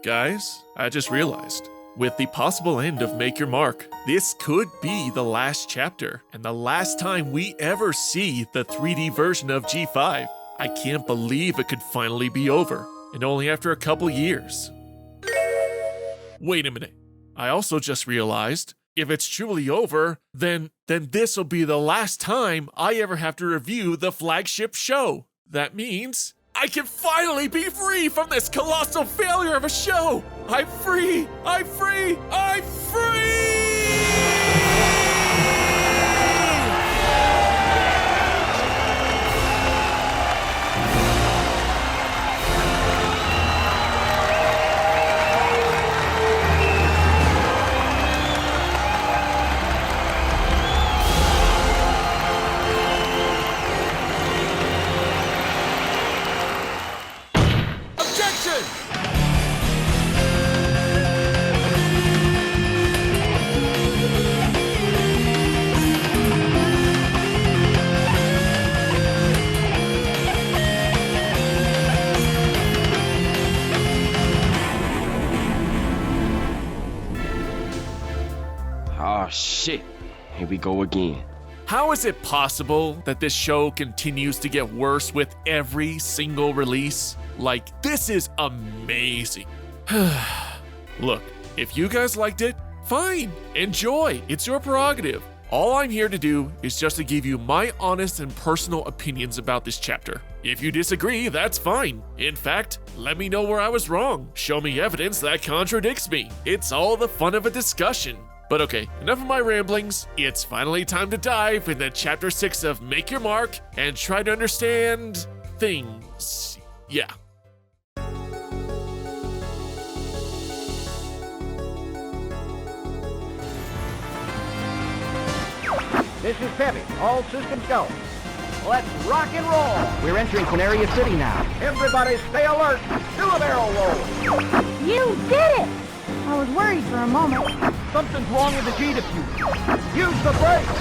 Guys, I just realized, with the possible end of Make Your Mark, this could be the last chapter and the last time we ever see the 3D version of G5. I can't believe it could finally be over, and only after a couple years. Wait a minute. I also just realized, if it's truly over, then this will be the last time I ever have to review the flagship show. That means I can finally be free from this colossal failure of a show! I'm free! I'm free! I'm free! Oh shit, here we go again. How is it possible that this show continues to get worse with every single release? Like, this is amazing. Look, if you guys liked it, fine, enjoy, it's your prerogative. All I'm here to do is just to give you my honest and personal opinions about this chapter. If you disagree, that's fine. In fact, let me know where I was wrong. Show me evidence that contradicts me. It's all the fun of a discussion. But okay, enough of my ramblings. It's finally time to dive into Chapter 6 of Make Your Mark and try to understand things. Yeah. This is Peppy. All systems go. Let's rock and roll. We're entering Canaria City now. Everybody stay alert. Do a barrel roll. You did it! I was worried for a moment. Something's wrong with the G diffuser. Use the brakes.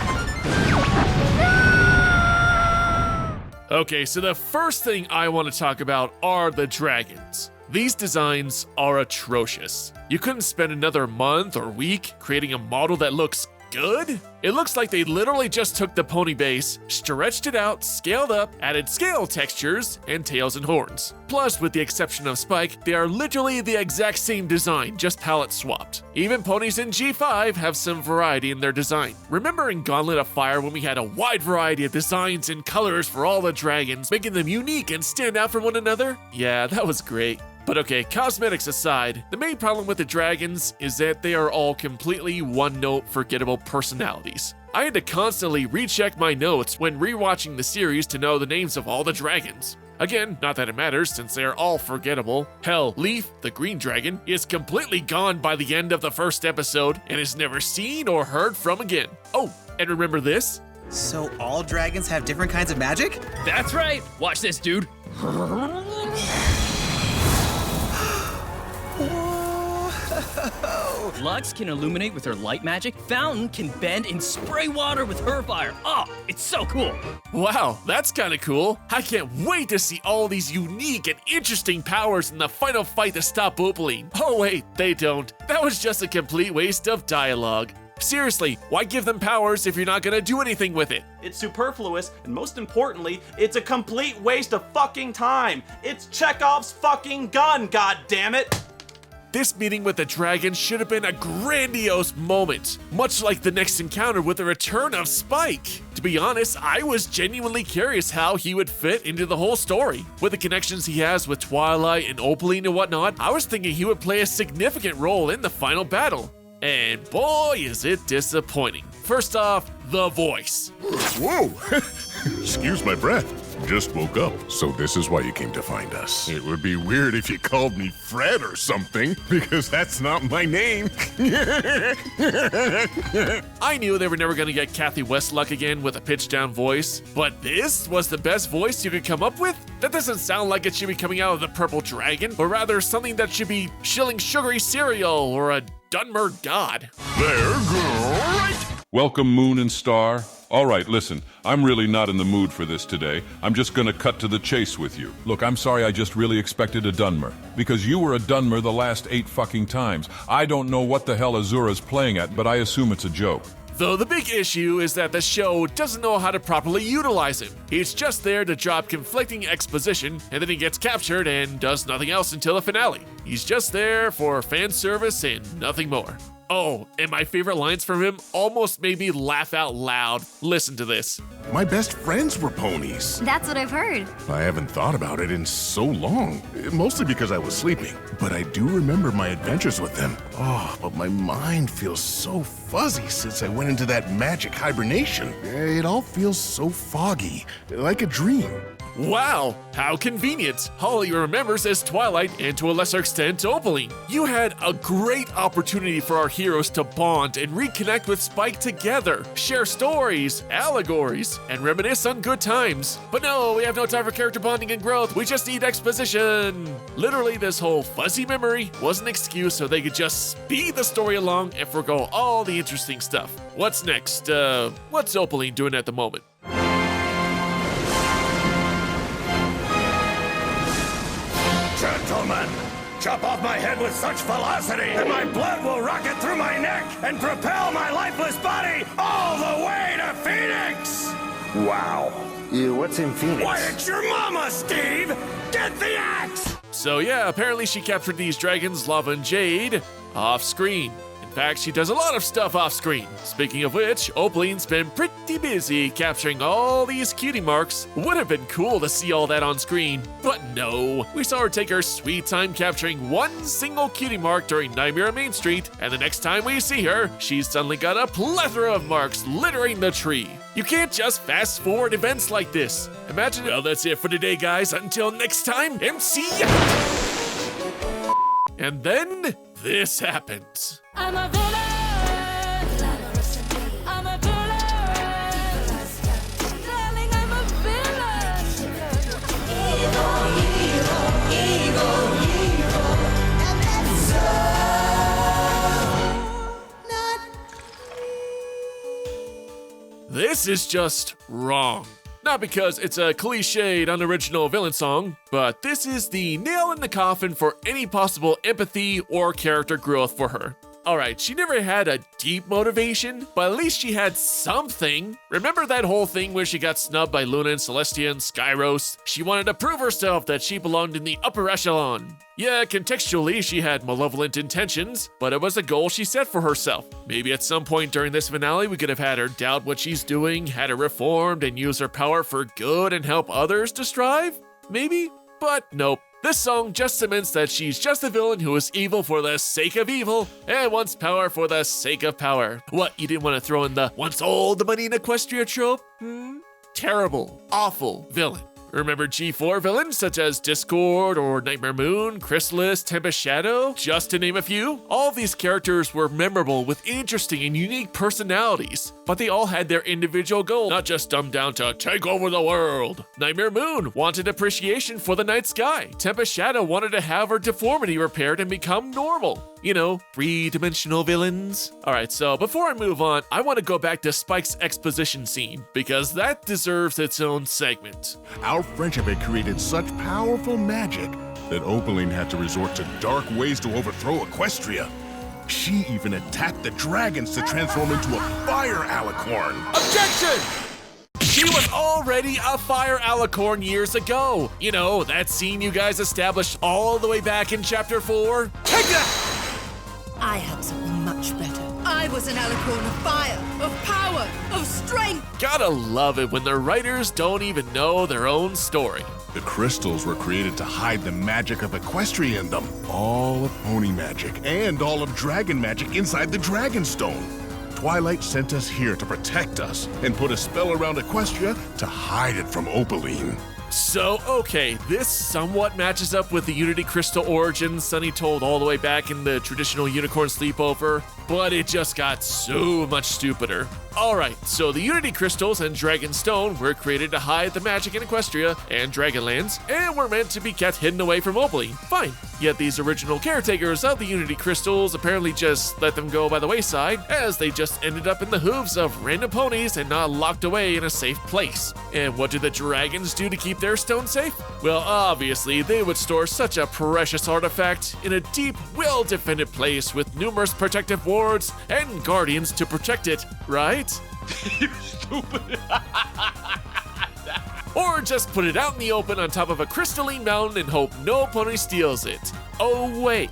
Okay, so the first thing I want to talk about are the dragons. These designs are atrocious. You couldn't spend another month or week creating a model that looks good? It looks like they literally just took the pony base, stretched it out, scaled up, added scale textures, and tails and horns. Plus, with the exception of Spike, they are literally the exact same design, just palette swapped. Even ponies in G5 have some variety in their design. Remember in Gauntlet of Fire when we had a wide variety of designs and colors for all the dragons, making them unique and stand out from one another? Yeah, that was great. But okay, cosmetics aside, the main problem with the dragons is that they are all completely one-note forgettable personalities. I had to constantly recheck my notes when rewatching the series to know the names of all the dragons. Again, not that it matters since they are all forgettable. Hell, Leaf, the green dragon, is completely gone by the end of the first episode and is never seen or heard from again. Oh, and remember this? So all dragons have different kinds of magic? That's right! Watch this, dude! Lux can illuminate with her light magic. Fountain can bend and spray water with her fire. Oh, it's so cool. Wow, that's kinda cool. I can't wait to see all these unique and interesting powers in the final fight to stop Opaline. Oh wait, they don't. That was just a complete waste of dialogue. Seriously, why give them powers if you're not gonna do anything with it? It's superfluous, and most importantly, it's a complete waste of fucking time. It's Chekhov's fucking gun, goddammit! This meeting with the dragon should have been a grandiose moment, much like the next encounter with the return of Spike. To be honest, I was genuinely curious how he would fit into the whole story. With the connections he has with Twilight and Opaline and whatnot, I was thinking he would play a significant role in the final battle. And boy, is it disappointing. First off, the voice. Whoa! Excuse my breath. Just woke up, so this is why you came to find us. It would be weird if you called me Fred or something, because that's not my name. I knew they were never gonna get Kathy Westluck again with a pitched down voice, but this was the best voice you could come up with? That doesn't sound like it should be coming out of the Purple Dragon, but rather something that should be shilling sugary cereal or a Dunmer god. There, go right. Welcome, Moon and Star. All right, listen, I'm really not in the mood for this today. I'm just gonna cut to the chase with you. Look, I'm sorry, I just really expected a Dunmer. Because you were a Dunmer the last 8 fucking times. I don't know what the hell Azura's playing at, but I assume it's a joke. Though the big issue is that the show doesn't know how to properly utilize him. He's just there to drop conflicting exposition, and then he gets captured and does nothing else until the finale. He's just there for fan service and nothing more. Oh, and my favorite lines from him almost made me laugh out loud. Listen to this. My best friends were ponies. That's what I've heard. I haven't thought about it in so long, mostly because I was sleeping. But I do remember my adventures with them. Oh, but my mind feels so fuzzy since I went into that magic hibernation. It all feels so foggy, like a dream. Wow, how convenient. All he remembers is Twilight and to a lesser extent Opaline. You had a great opportunity for our heroes to bond and reconnect with Spike together, share stories, allegories, and reminisce on good times. But no, we have no time for character bonding and growth. We just need exposition. Literally, this whole fuzzy memory was an excuse so they could just speed the story along and forgo all the interesting stuff. What's next? What's Opaline doing at the moment? Gentlemen, chop off my head with such velocity that my blood will rocket through my neck and propel my lifeless body all the way to Phoenix! Wow. What's in Phoenix? Why, it's your mama, Steve! Get the axe! So yeah, apparently she captured these dragons, Lava and Jade, off screen. In fact, she does a lot of stuff off screen. Speaking of which, Opaline's been pretty busy capturing all these cutie marks. Would have been cool to see all that on screen, but no. We saw her take her sweet time capturing one single cutie mark during Nightmare on Main Street, and the next time we see her, she's suddenly got a plethora of marks littering the tree. You can't just fast forward events like this. Imagine. Well, that's it for today, guys. Until next time, MC. And then this happens. I'm a villain. I'm a villain. Darling, I'm a villain. Evil, evil, evil. And that's so not This is just wrong. Not because it's a cliched, unoriginal villain song, but this is the nail in the coffin for any possible empathy or character growth for her. Alright, she never had a deep motivation, but at least she had something. Remember that whole thing where she got snubbed by Luna and Celestia and Skyros? She wanted to prove herself that she belonged in the upper echelon. Yeah, contextually, she had malevolent intentions, but it was a goal she set for herself. Maybe at some point during this finale, we could have had her doubt what she's doing, had her reformed, and use her power for good and help others to strive? Maybe? But nope. This song just cements that she's just a villain who is evil for the sake of evil and wants power for the sake of power. What, you didn't want to throw in the once all the money in Equestria trope? Terrible, awful villain. Remember G4 villains such as Discord or Nightmare Moon, Chrysalis, Tempest Shadow, just to name a few? All of these characters were memorable with interesting and unique personalities, but they all had their individual goal, not just dumbed down to take over the world. Nightmare Moon wanted appreciation for the night sky. Tempest Shadow wanted to have her deformity repaired and become normal. You know, 3-dimensional villains. Alright, so before I move on, I want to go back to Spike's exposition scene, because that deserves its own segment. Our friendship had created such powerful magic that Opaline had to resort to dark ways to overthrow Equestria. She even attacked the dragons to transform into a fire alicorn. Objection! She was already a fire alicorn years ago. You know, that scene you guys established all the way back in Chapter 4? Take that! I had something much better. I was an alicorn of fire, of power, of strength. Gotta love it when the writers don't even know their own story. The crystals were created to hide the magic of Equestria in them. All of pony magic and all of dragon magic inside the Dragonstone. Twilight sent us here to protect us and put a spell around Equestria to hide it from Opaline. So, okay, this somewhat matches up with the Unity Crystal origins Sunny told all the way back in the traditional Unicorn Sleepover, but it just got so much stupider. Alright, so the Unity Crystals and Dragonstone were created to hide the magic in Equestria and Dragonlands, and were meant to be kept hidden away from Opaline. Fine. Yet these original caretakers of the Unity Crystals apparently just let them go by the wayside, as they just ended up in the hooves of random ponies and not locked away in a safe place. And what do the dragons do to keep their stone safe? Well, obviously, they would store such a precious artifact in a deep, well-defended place with numerous protective wards and guardians to protect it, right? You stupid. Or just put it out in the open on top of a crystalline mountain and hope no pony steals it. Oh wait.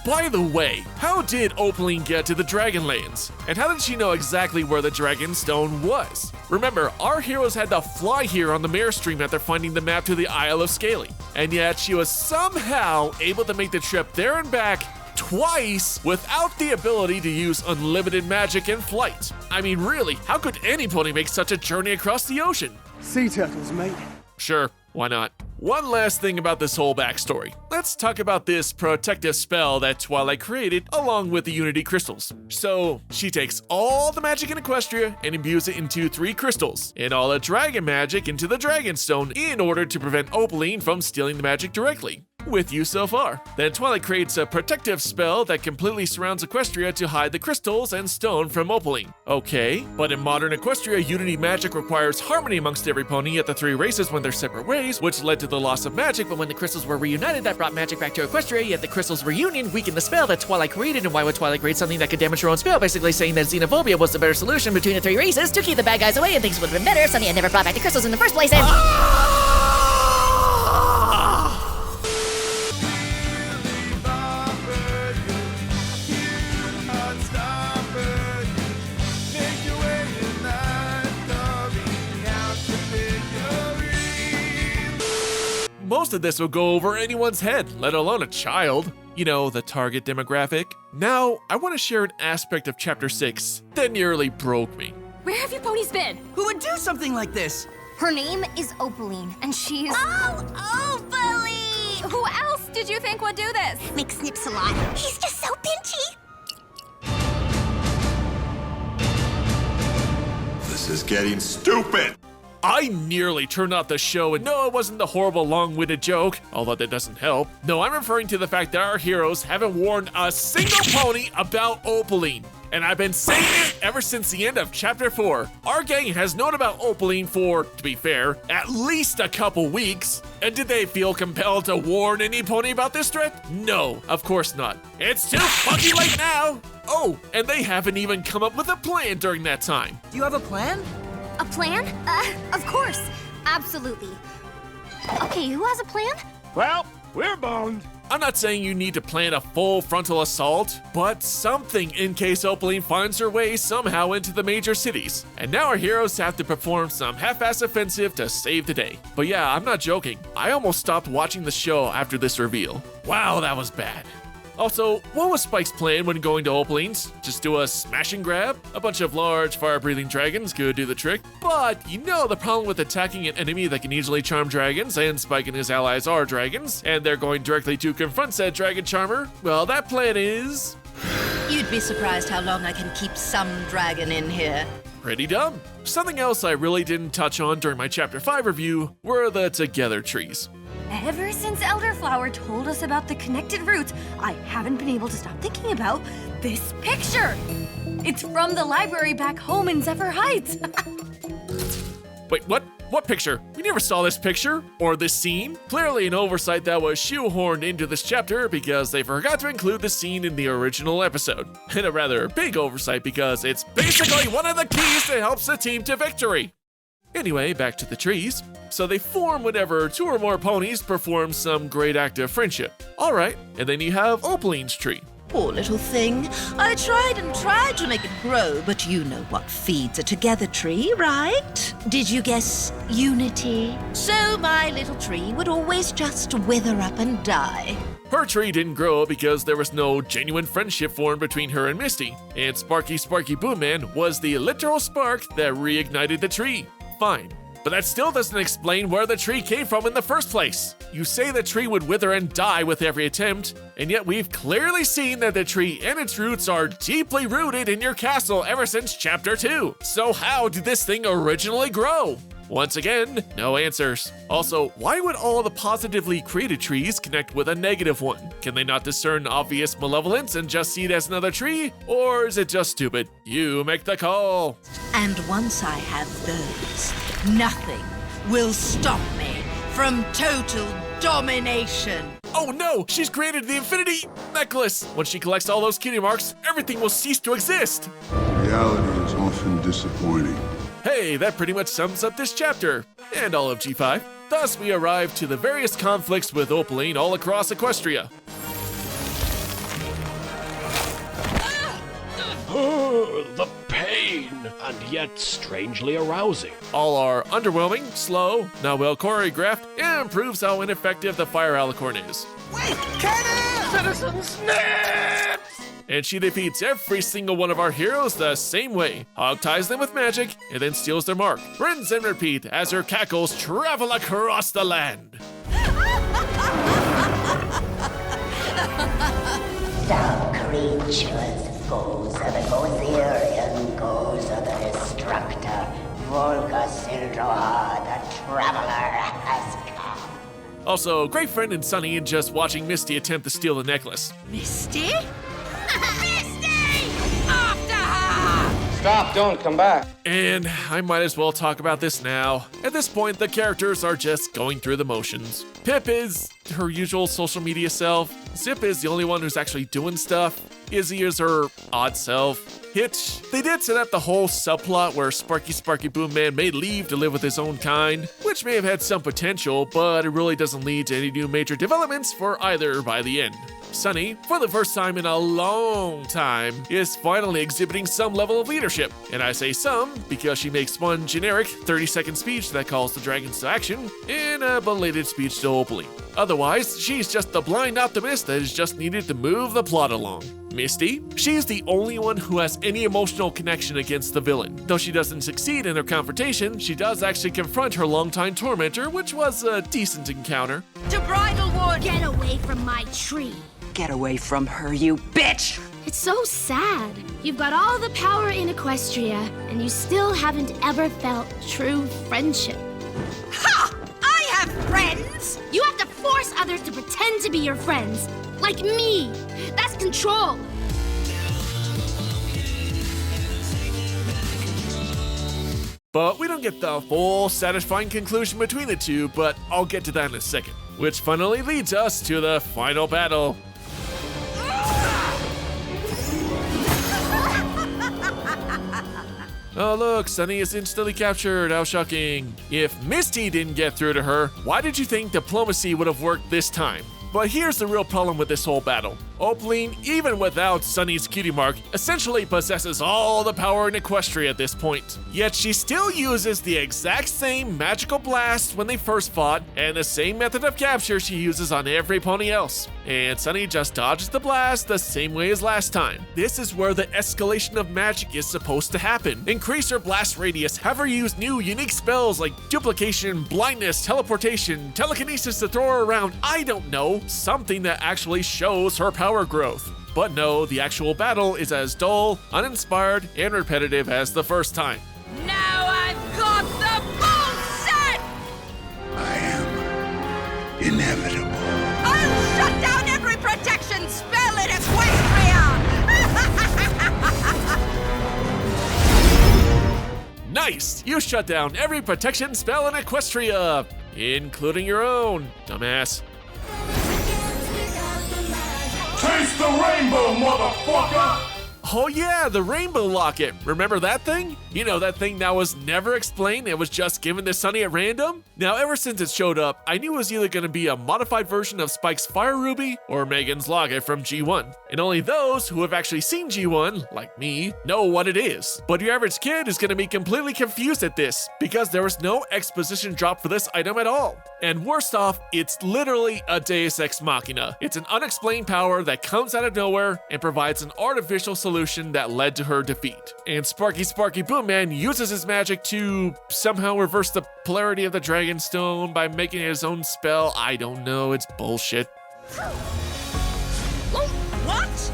By the way, how did Opaline get to the Dragonlands? And how did she know exactly where the Dragonstone was? Remember, our heroes had to fly here on the Mirror Stream after finding the map to the Isle of Scaly. And yet she was somehow able to make the trip there and back twice without the ability to use unlimited magic in flight. I mean, really, how could any pony make such a journey across the ocean? Sea turtles, mate. Sure, why not? One last thing about this whole backstory. Let's talk about this protective spell that Twilight created along with the Unity Crystals. So, she takes all the magic in Equestria and imbues it into 3 crystals, and all the dragon magic into the Dragonstone in order to prevent Opaline from stealing the magic directly. With you so far. Then Twilight creates a protective spell that completely surrounds Equestria to hide the crystals and stone from Opaline. Okay, but in modern Equestria, Unity magic requires harmony amongst every pony, yet the 3 races went their separate ways, which led to the loss of magic. But when the crystals were reunited, that brought magic back to Equestria, yet the crystals' reunion weakened the spell that Twilight created. And why would Twilight create something that could damage her own spell? Basically saying that xenophobia was the better solution between the 3 races to keep the bad guys away, and things would have been better if Sunny had never brought back the crystals in the first place, and... Most of this will go over anyone's head, let alone a child. You know, the target demographic. Now, I want to share an aspect of Chapter 6 that nearly broke me. Where have you ponies been? Who would do something like this? Her name is Opaline, and she's... Oh, Opaline! Who else did you think would do this? Mick snips a lot. He's just so pinchy. This is getting stupid! I nearly turned off the show, and no, it wasn't the horrible long-winded joke, although that doesn't help. No, I'm referring to the fact that our heroes haven't warned a single pony about Opaline. And I've been saying it ever since the end of Chapter 4. Our gang has known about Opaline for, to be fair, at least a couple weeks. And did they feel compelled to warn any pony about this threat? No, of course not. It's too fucking late now! Oh, and they haven't even come up with a plan during that time. Do you have a plan? A plan? Of course. Absolutely. Okay, who has a plan? Well, we're boned. I'm not saying you need to plan a full frontal assault, but something in case Opaline finds her way somehow into the major cities. And now our heroes have to perform some half-ass offensive to save the day. But yeah, I'm not joking. I almost stopped watching the show after this reveal. Wow, that was bad. Also, what was Spike's plan when going to Opaline's? Just do a smash and grab? A bunch of large fire-breathing dragons could do the trick. But you know the problem with attacking an enemy that can easily charm dragons, and Spike and his allies are dragons, and they're going directly to confront said dragon charmer? Well, that plan is... You'd be surprised how long I can keep some dragon in here. pretty dumb. Something else I really didn't touch on during my Chapter 5 review were the Together trees. Ever since Elderflower told us about the connected roots, I haven't been able to stop thinking about this picture. It's from the library back home in Zephyr Heights. Wait, what? What picture? We never saw this picture or this scene. Clearly an oversight that was shoehorned into this chapter because they forgot to include the scene in the original episode. And a rather big oversight because it's basically one of the keys that helps the team to victory. Anyway, back to the trees. So they form whenever two or more ponies perform some great act of friendship. All right, and then you have Opaline's tree. Poor little thing. I tried and tried to make it grow, but you know what feeds a together tree, right? Did you guess unity? So my little tree would always just wither up and die. Her tree didn't grow because there was no genuine friendship formed between her and Misty, and Sparky Boom Man was the literal spark that reignited the tree. Fine. But that still doesn't explain where the tree came from in the first place. You say the tree would wither and die with every attempt, and yet we've clearly seen that the tree and its roots are deeply rooted in your castle ever since Chapter 2. So how did this thing originally grow? Once again, no answers. Also, why would all the positively created trees connect with a negative one? Can they not discern obvious malevolence and just see it as another tree? Or is it just stupid? You make the call. And once I have those, nothing will stop me from total domination. Oh no, she's created the Infinity Necklace! When she collects all those cutie marks, everything will cease to exist. Reality is often disappointing. Hey, that pretty much sums up this chapter, and all of G5. Thus, we arrive to the various conflicts with Opaline all across Equestria. The pain, and yet strangely arousing. All are underwhelming, slow, not well choreographed, and proves how ineffective the Fire Alicorn is. Wait, cannon! Citizen Snip! And she defeats every single one of our heroes the same way. Hog ties them with magic, and then steals their mark. Rinse and repeat as her cackles travel across the land. Some creatures, foes of the Gozerian, goes of the Destructor, Volga Sildroha, the Traveler, has come. Also, great friend and Sunny in just watching Misty attempt to steal the necklace. Misty? Stop, don't come back. And I might as well talk about this now. At this point, the characters are just going through the motions. Pip is her usual social media self. Zip is the only one who's actually doing stuff. Izzy is her odd self. Hitch, they did set up the whole subplot where Sparky Boom Man may leave to live with his own kind, which may have had some potential, but it really doesn't lead to any new major developments for either by the end. Sunny, for the first time in a long time, is finally exhibiting some level of leadership. And I say some because she makes one generic 30-second speech that calls the dragons to action and a belated speech to Opaline. Otherwise, she's just the blind optimist that is just needed to move the plot along. Misty, she's the only one who has any emotional connection against the villain. Though she doesn't succeed in her confrontation, she does actually confront her longtime tormentor, which was a decent encounter. To Bridalwood! Get away from my tree. Get away from her, you bitch! It's so sad. You've got all the power in Equestria, and you still haven't ever felt true friendship. Ha! I have friends! You have to force others to pretend to be your friends. Like me. That's control. But we don't get the full satisfying conclusion between the two, but I'll get to that in a second. Which finally leads us to the final battle. Oh look, Sunny is instantly captured, how shocking. If Misty didn't get through to her, why did you think diplomacy would have worked this time? But here's the real problem with this whole battle. Opaline, even without Sunny's cutie mark, essentially possesses all the power in Equestria at this point. Yet she still uses the exact same magical blast when they first fought, and the same method of capture she uses on every pony else. And Sunny just dodges the blast the same way as last time. This is where the escalation of magic is supposed to happen. Increase her blast radius, have her use new unique spells like duplication, blindness, teleportation, telekinesis to throw her around, I don't know, something that actually shows her power growth. But no, the actual battle is as dull, uninspired, and repetitive as the first time. Now I've got the bullshit! I am inevitable. I'll shut down every protection spell in Equestria! Nice! You shut down every protection spell in Equestria, including your own, dumbass. Taste the rainbow, motherfucker! Oh yeah, the Rainbow Locket. Remember that thing? You know, that thing that was never explained, it was just given to Sunny at random? Now, ever since it showed up, I knew it was either going to be a modified version of Spike's Fire Ruby or Megan's Locket from G1. And only those who have actually seen G1, like me, know what it is. But your average kid is going to be completely confused at this, because there was no exposition drop for this item at all. And worst off, it's literally a Deus Ex Machina. It's an unexplained power that comes out of nowhere and provides an artificial solution solution that led to her defeat. And Sparky Boom Man uses his magic to somehow reverse the polarity of the Dragon Stone by making it his own spell. I don't know, it's bullshit. What?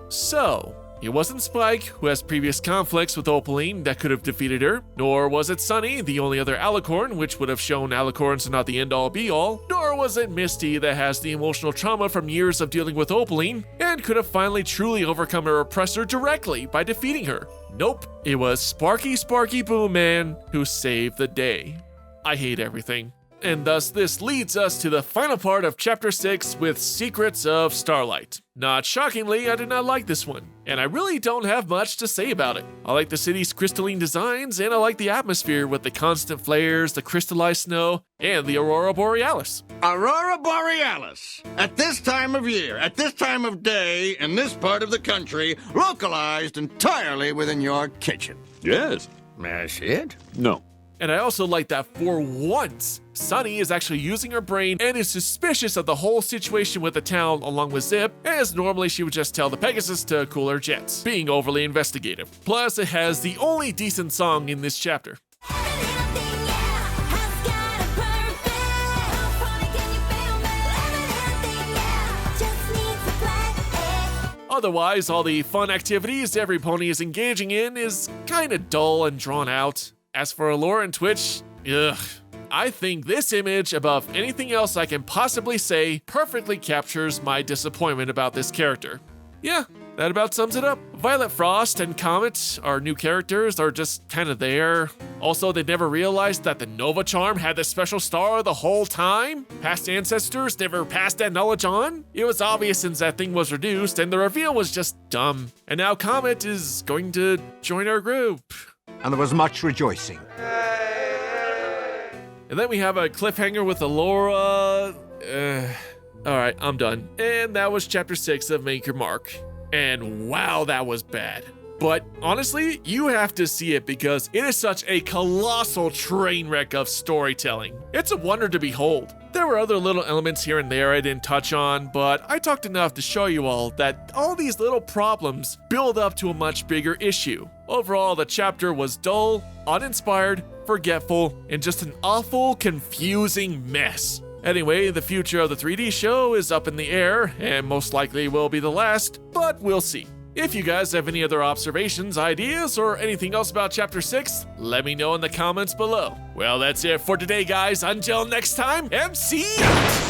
So, it wasn't Spike, who has previous conflicts with Opaline, that could have defeated her, nor was it Sunny, the only other Alicorn, which would have shown Alicorns are not the end-all be-all, nor was it Misty, that has the emotional trauma from years of dealing with Opaline, and could have finally truly overcome her oppressor directly by defeating her. Nope, it was Sparky Boom Man who saved the day. I hate everything. And thus this leads us to the final part of Chapter 6 with Secrets of Starlight. Not shockingly, I did not like this one, and I really don't have much to say about it. I like the city's crystalline designs, and I like the atmosphere with the constant flares, the crystallized snow, and the Aurora Borealis. Aurora Borealis! At this time of year, at this time of day, in this part of the country, localized entirely within your kitchen. Yes. That's it? No. And I also like that for once, Sunny is actually using her brain and is suspicious of the whole situation with the town along with Zip, as normally she would just tell the Pegasus to cool her jets, being overly investigative. Plus, it has the only decent song in this chapter. Otherwise, all the fun activities every pony is engaging in is kinda dull and drawn out. As for Allure and Twitch, ugh. I think this image, above anything else I can possibly say, perfectly captures my disappointment about this character. Yeah, that about sums it up. Violet Frost and Comet, our new characters, are just kinda there. Also, they never realized that the Nova Charm had the special star the whole time? Past ancestors never passed that knowledge on? It was obvious since that thing was reduced, and the reveal was just dumb. And now Comet is going to join our group. And there was much rejoicing. And then we have a cliffhanger with Allura. Alright, I'm done. And that was Chapter 6 of Make Your Mark. And wow, that was bad. But honestly, you have to see it because it is such a colossal train wreck of storytelling. It's a wonder to behold. There were other little elements here and there I didn't touch on, but I talked enough to show you all that all these little problems build up to a much bigger issue. Overall, the chapter was dull, uninspired, forgetful, and just an awful, confusing mess. Anyway, the future of the 3D show is up in the air, and most likely will be the last, but we'll see. If you guys have any other observations, ideas, or anything else about Chapter 6, let me know in the comments below. Well, that's it for today, guys. Until next time, MC out!